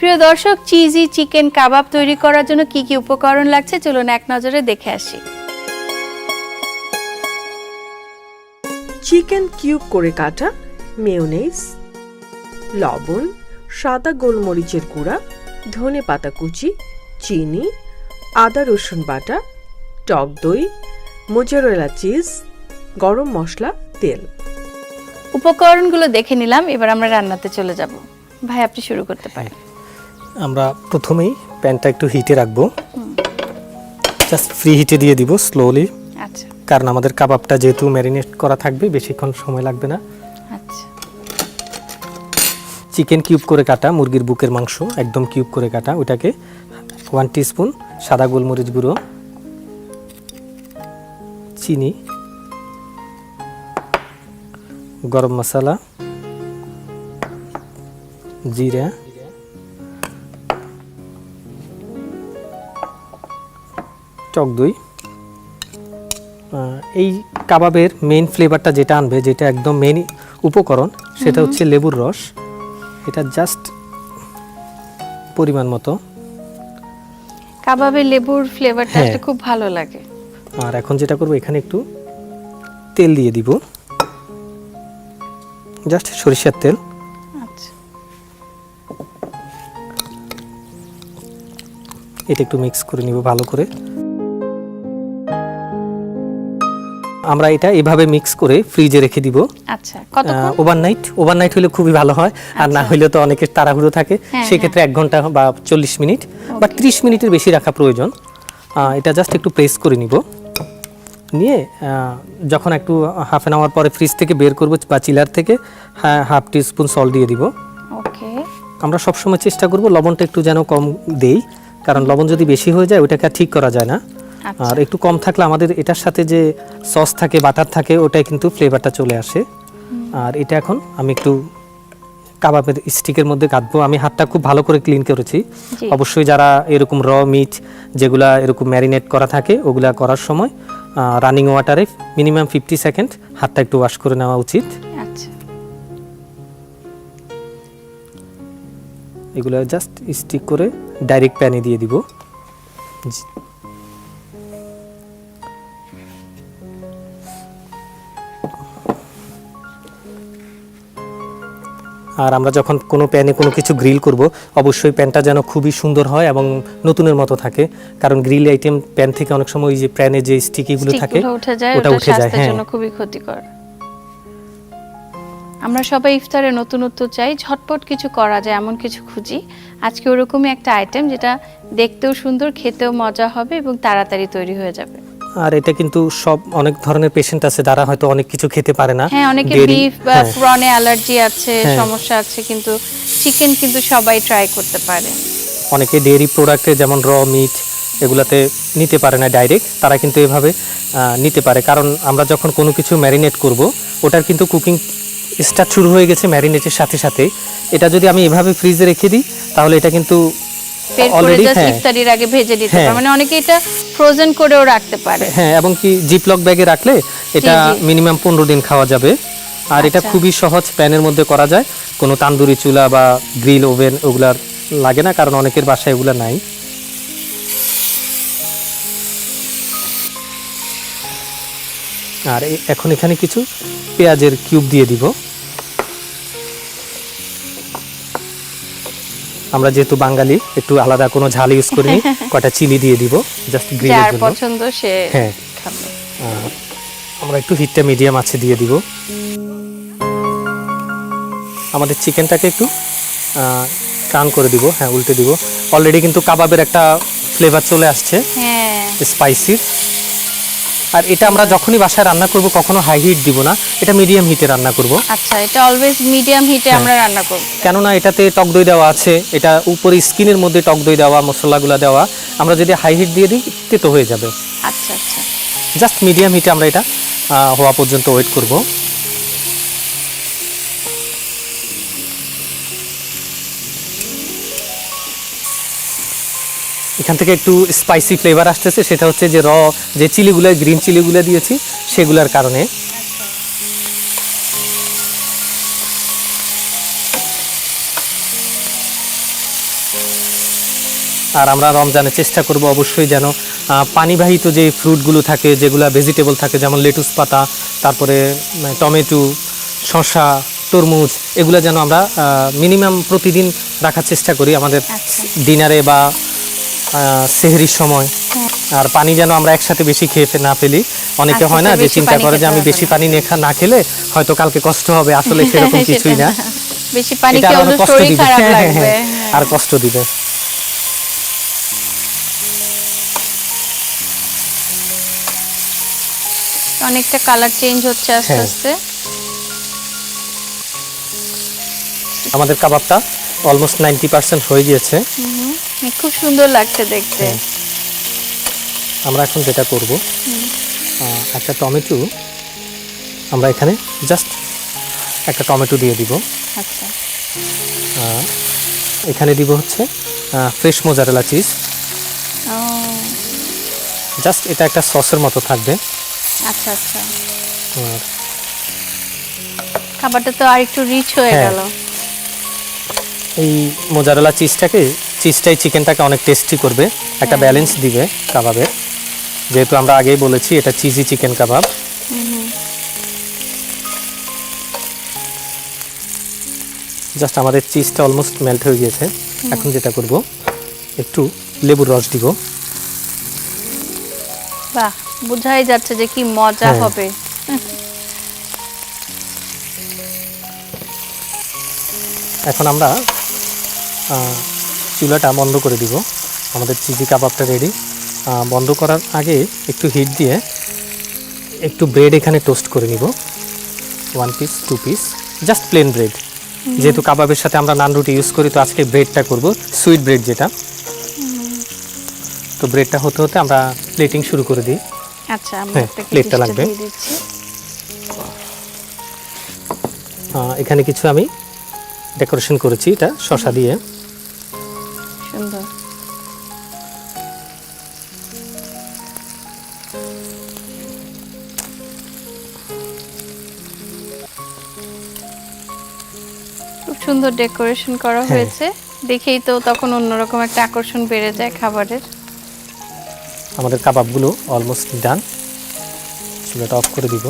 প্রিয় দর্শক, cheesy chicken কাবাব তৈরি করার জন্য কি কি উপকরণ লাগছে চলুন এক নজরে দেখে আসি। চিকেন কিউব করে কাটা, মেয়োনেজ, লবণ, সাদা গোলমরিচের গুঁড়া, ধনে পাতা কুচি, চিনি, আদা রসুন বাটা, টক দই, মোজারেলা চিজ, গরম মশলা, তেল। উপকরণগুলো দেখে নিলাম, এবার আমরা রান্নাতে চলে যাব। ভাই আপনি শুরু করতে পারেন। আমরা প্রথমেই প্যানটা একটু হিটে রাখবো, জাস্ট ফ্রি হিটে দিয়ে দিব স্লোলি। আচ্ছা কারণ আমাদের কাবাবটা যেহেতু ম্যারিনেট করা থাকবে, বেশিক্ষণ সময় লাগবে না। আচ্ছা, চিকেন কিউব করে কাটা, মুরগির বুকের মাংস একদম কিউব করে কাটা, ওটাকে 1 টিস্পুন সাদা গোলমরিচ গুঁড়ো, চিনি, গরম মশলা, জিরা, টক দই। এই কাবাবের মেইন ফ্লেভারটা যেটা আনবে, যেটা একদম মেইন উপকরণ, সেটা হচ্ছে লেবুর রস। এটা জাস্ট পরিমাণ মতো। কাবাবে লেবুর ফ্লেভারটা হ্যাঁ। আসলে খুব ভালো লাগে। আর এখন যেটা করব, এখানে একটু তেল দিয়ে দিব, জাস্ট সরিষার তেল। আচ্ছা, এটা একটু মিক্স করে নিব ভালো করে। আমরা এটা এভাবে মিক্স করে ফ্রিজে রেখে দিব আচ্ছা, কতক্ষণ? ওভারনাইট হলে খুবই ভালো হয়, আর না হলে তো অনেকের তাড়াহুড়ো থাকে, হ্যাঁ, সেক্ষেত্রে 1 ঘন্টা বা 40 মিনিট বা 30 মিনিটের বেশি রাখা প্রয়োজন। এটা জাস্ট একটু প্রেস করে নিব, নিয়ে যখন একটু হাফ অ্যান আওয়ার পরে ফ্রিজ থেকে বের করব বা চিলার থেকে, 1/2 টিস্পুন সল্ট দিয়ে দিব। ওকে, আমরা সবসময় চেষ্টা করব লবণটা একটু যেন কম দেই, কারণ লবণ যদি বেশি হয়ে যায় ওটাকে আর ঠিক করা যায় না। আচ্ছা। আর একটু কম থাকলে আমাদের এটার সাথে যে সস থাকে, বাটার থাকে, ওটাই কিন্তু ফ্লেভারটা চলে আসে। আর এটা এখন আমি একটু কাবাবের স্টিকের মধ্যে কাটবো। আমি হাতটা খুব ভালো করে ক্লিন করেছি। জি। অবশ্যই যারা এরকম র মিট যেগুলা এরকম ম্যারিনেট করা থাকে, ওগুলা করার সময় রানিং ওয়াটারে মিনিমাম 50 সেকেন্ড হাতটা একটু ওয়াশ করে নেওয়া উচিত। আচ্ছা, এগুলো জাস্ট স্টিক করে ডাইরেক্ট প্যানে দিয়ে দিব। আর আমরা যখন কোনো প্যানে কোনো কিছু গ্রিল করব, অবশ্যই প্যানটা যেন খুবই সুন্দর হয় এবং নতুনের মতো থাকে, কারণ গ্রিল আইটেম প্যান থেকে অনেক সময় ওই যে প্যানে যে স্টিকিগুলো থাকে স্টিকগুলো উঠে যায়, ওটা ওটা উঠে যায়। স্বাস্থ্যের হ্যাঁ, জন্য খুবই ক্ষতিকর। আমরা সবাই ইফতারে নতুনত্ব চাই, ঝটপট কিছু করা যায় এমন কিছু খুঁজি। আজকে ওরকমই একটা আইটেম যেটা দেখতেও সুন্দর, খেতেও মজা হবে এবং তাড়াতাড়ি তৈরি হয়ে যাবে। আর এটা কিন্তু সব অনেক ধরনের পেশেন্ট আছে যারা হয়তো অনেক কিছু খেতে পারে না। হ্যাঁ, অনেকে বিফ বা প্রনে অ্যালার্জি আছে, সমস্যা আছে, কিন্তু চিকেন কিন্তু সবাই ট্রাই করতে পারে। অনেকে ডেয়ারি প্রোডাক্টে যেমন র মিট এগুলাতে নিতে পারে না ডাইরেক্ট, তারা কিন্তু এভাবে নিতে পারে। কারণ আমরা যখন কোনো কিছু ম্যারিনেট করব, ওটার কিন্তু কুকিং স্টার্ট শুরু হয়ে গেছে ম্যারিনেটের সাথে সাথে। এটা যদি আমি এভাবে ফ্রিজে রেখে দিই, তাহলে এটা কিন্তু বের করে অলরেডি জাস্ট ইফতারির আগে ভেজে দিতে পারে, মানে অনেকে এটা ফ্রোজেন করেও রাখতে পারে। হ্যাঁ, এবং কি জিপলক ব্যাগে রাখলে এটা মিনিমাম 15 দিন খাওয়া যাবে। আর এটা খুবই সহজ, প্যানের মধ্যে করা যায়, কোনো তান্দুরি চুলা বা গ্রিল ওভেন ওগুলার লাগে না, কারণ অনেকের বাসায় এগুলা নাই। আর এখন এখানে কিছু পেঁয়াজের কিউব দিয়ে দিব। আমরা যেহেতু বাঙালি, একটু আলাদা কোনো ঝাল ইউজ করিনি, কয়টা চিলি দিয়ে দিব জাস্ট গ্রিলের যার জন্য। পছন্দ সে হ্যাঁ, খাবে। আমরা একটু হিটটা মিডিয়াম আছে দিয়ে দিব। আমাদের চিকেনটাকে একটু টার্ন করে দিব, হ্যাঁ উল্টে দিব। অলরেডি কিন্তু কাবাবের একটা ফ্লেভার চলে আসছে, হ্যাঁ, স্পাইসির। আর এটা আমরা যখনই বাসায় রান্না করব, কখনো হাই হিট দিব না, এটা মিডিয়াম হিটে রান্না করব। আচ্ছা, এটা অলওয়েজ মিডিয়াম হিটে আমরা রান্না করব। কেননা এটাতে টক দই দেওয়া আছে, এটা উপরে স্কিনের মধ্যে টক দই দেওয়া, মশলাগুলো দেওয়া। আমরা যদি হাই হিট দিয়ে দিই, তেতো হয়ে যাবে। আচ্ছা আচ্ছা, জাস্ট মিডিয়াম হিটে আমরা এটা হওয়া পর্যন্ত ওয়েট করব। এখান থেকে একটু স্পাইসি ফ্লেভার আসতেছে, সেটা হচ্ছে যে যে চিলিগুলো, গ্রিন চিলিগুলো দিয়েছি সেগুলোর কারণে। আর আমরা রমজানে চেষ্টা করব অবশ্যই যেন পানিবাহিত যে ফ্রুটগুলো থাকে, যেগুলো ভেজিটেবল থাকে, যেমন লেটুস পাতা, তারপরে টমেটো, শসা, তরমুজ, এগুলো যেন আমরা মিনিমাম প্রতিদিন রাখার চেষ্টা করি আমাদের ডিনারে বা সেহরির সময়। আর পানি যেন আমরা একসাথে বেশি খেয়ে না ফেলি। অনেকে হয় না যে চিন্তা করে যে আমি বেশি পানি না খেলে হয়তো কালকে কষ্ট হবে, আসলে সেরকম কিছুই না। বেশি পানি এটা খেলে আরো কষ্ট শরীর দিবে, খারাপ লাগবে। আর কষ্ট দিবে। অনেকটা কালার চেঞ্জ হচ্ছে আস্তে হ্যাঁ। আস্তে। আমাদের কাবাবটা অলমোস্ট 90% হয়ে গিয়েছে। খুব সুন্দর লাগছে দেখতে। হ্যাঁ। আমরা এখন যেটা করব, একটা টমেটো আমরা এখানে জাস্ট একটা টমেটো দিয়ে দিব। আচ্ছা, এখানে দিব হচ্ছে ফ্রেশ মোজারেলা চিজ। ও জাস্ট এটা একটা সসের মতো থাকবে। আচ্ছা আচ্ছা, আর খাবারটা তো আর একটু রিচ হয়ে হ্যাঁ। গেল। এই মোজারেলা চিজটাই চিকেনটাকে অনেক টেস্টি করবে, একটা ব্যালেন্স দিবে কাবাবের। যেহেতু আমরা আগেই বলেছি এটা চিজি চিকেন কাবাব। জাস্ট আমাদের চিজটা অলমোস্ট মেল্ট হয়ে গিয়েছে। এখন যেটা করব, একটু লেবুর রস দিব। বাহ, বোঝাই যাচ্ছে যে কি মজা হ্যাঁ। হবে। এখন আমরা চুলাটা বন্ধ করে দিব। আমাদের চিজি কাবাবটা রেডি। বন্ধ করার আগে একটু হিট দিয়ে একটু ব্রেড এখানে টোস্ট করে নিব। 1 piece 2 piece, just plain bread. যেহেতু কাবাবের সাথে আমরা নান রুটি ইউজ করি, তো আজকে ব্রেডটা করব সুইট ব্রেড যেটা। তো ব্রেডটা হতে হতে আমরা প্লেটিং শুরু করে দিই। আচ্ছা, আমরা হ্যাঁ, একটা প্লেটটা লাগবে। দিয়ে দিচ্ছি। এখানে কিছু আমি ডেকোরেশন করেছি, এটা শসা দিয়ে। সুন্দর। খুব সুন্দর ডেকোরেশন করা হ্যাঁ। হয়েছে, দেখেই তো তখন অন্যরকম একটা আকর্ষণ বেড়ে যায় খাবারের। আমাদের কাবাবগুলো অলমোস্ট ডান। চুলাটা অফ করে দিব।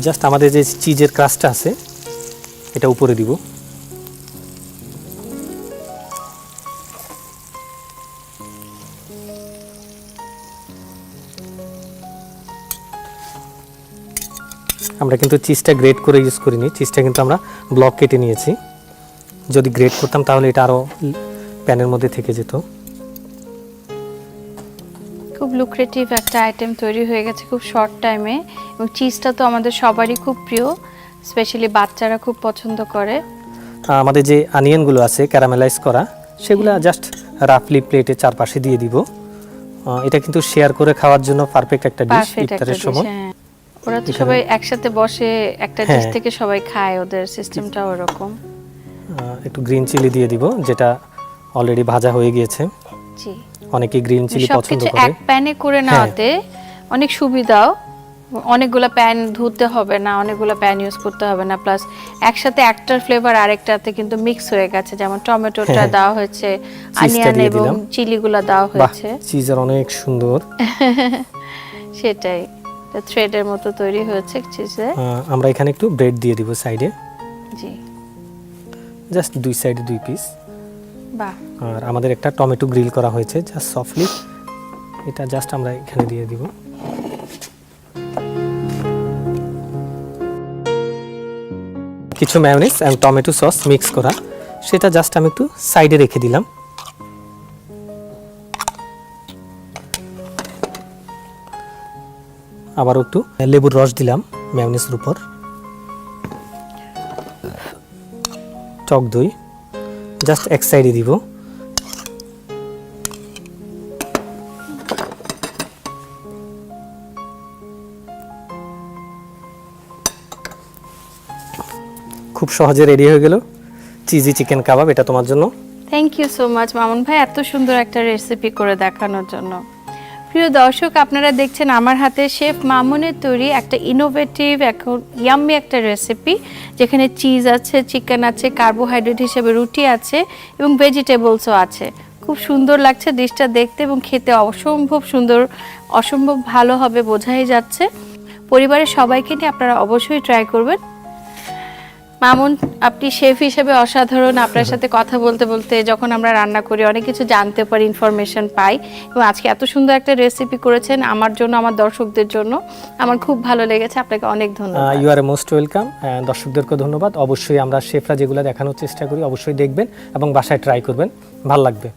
জাস্ট আমাদের যে চিজের ক্রাস্টটা আছে এটা উপরে দিব। আমরা কিন্তু চিজটা গ্রেট করে ইউজ করিনি, চিজটা কিন্তু আমরা ব্লক কেটে নিয়েছি। যদি গ্রেট করতাম তাহলে এটা আরও প্যানের মধ্যে থেকে যেত। খুব লুক্রেটিভ একটা আইটেম তৈরি হয়ে গেছে খুব শর্ট টাইমে, এবং চিজটা তো আমাদের সবারই খুব প্রিয়, স্পেশালি বাচ্চারা খুব পছন্দ করে। আমাদের যে অনিয়নগুলো আছে ক্যারামেলাইজ করা, সেগুলো জাস্ট রাফলি প্লেটে চারপাশে দিয়ে দিব। এটা কিন্তু শেয়ার করে খাওয়ার জন্য পারফেক্ট একটা ডিশ পারফেক্ট একটা ইফতারের dish, সময়। হ্যাঁ। ওরা তো সবাই একসাথে বসে একটা ডিশ হ্যাঁ। থেকে সবাই খায়, ওদের সিস্টেমটাও ওরকম। একটু গ্রিন চিলি দিয়ে দিব, যেটা অলরেডি ভাজা হয়ে গিয়েছে। জি, অনেকে গ্রিন চিলি পছন্দ সবকিছু করে। এক প্যানে করে নেওয়াতে অনেক সুবিধাও। অনেকগুলো প্যান ধুতে হবে না, অনেকগুলো প্যান ইউজ করতে হবে না, প্লাস একসাথে একটার ফ্লেভার আরেকটাতে কিন্তু মিক্স হয়ে গেছে। যেমন টমেটোটা হ্যাঁ। দেওয়া হয়েছে, চিজটা অনিয়ন দিয়ে এবং দিলাম। চিলিগুলো দেওয়া বাহ, হয়েছে। চিজের অনেক সুন্দর। সেটাই, থ্রেডের মতো তৈরি হয়েছে চিজে। আমরা এখানে একটু ব্রেড দিয়ে দিব সাইডে, জি, জাস্ট দুই সাইডে 2 পিস। বাহ, আর আমাদের একটা টমেটো গ্রিল করা হয়েছে জাস্ট সফটলি, এটা জাস্ট আমরা এখানে দিয়ে দিব। কিছু mayonnaise and tomato sauce mix করা, সেটা জাস্ট আমি একটু সাইডে রেখে দিলাম। আবার একটু লেবুর রস দিলাম ম্যায়োনিজের উপর। টক দই জাস্ট এক সাইডে দিব। খুব সহজে রেডি হয়ে গেল চিজি চিকেন কাবাব, এটা তোমার জন্য। Thank you so much Mamun ভাই, এত সুন্দর একটা রেসিপি করে দেখানোর জন্য। প্রিয় দর্শক, আপনারা দেখছেন আমার হাতে শেফ মামুনের তৈরি একটা ইনোভেটিভ এখন ইয়াম্মি একটা রেসিপি, যেখানে চিজ আছে, চিকেন আছে, কার্বোহাইড্রেট হিসেবে রুটি আছে এবং ভেজিটেবলসও আছে। খুব সুন্দর লাগছে ডিশটা দেখতে এবং খেতে অসম্ভব সুন্দর, অসম্ভব ভালো হবে বোঝাই যাচ্ছে। পরিবারের সবাইকে নিয়ে আপনারা অবশ্যই ট্রাই করবেন। মামুন, আপনি শেফ হিসেবে অসাধারণ। আপনার সাথে কথা বলতে বলতে যখন আমরা রান্না করি অনেক কিছু জানতে পারি, ইনফরমেশন পাই, এবং আজকে এত সুন্দর একটা রেসিপি করেছেন আমার জন্য, আমার দর্শকদের জন্য। আমার খুব ভালো লেগেছে, আপনাকে অনেক ধন্যবাদ। You are most welcome. দর্শকদেরকে ধন্যবাদ। অবশ্যই আমরা শেফরা যেগুলো দেখানোর চেষ্টা করি অবশ্যই দেখবেন এবং বাসায় ট্রাই করবেন, ভালো লাগবে।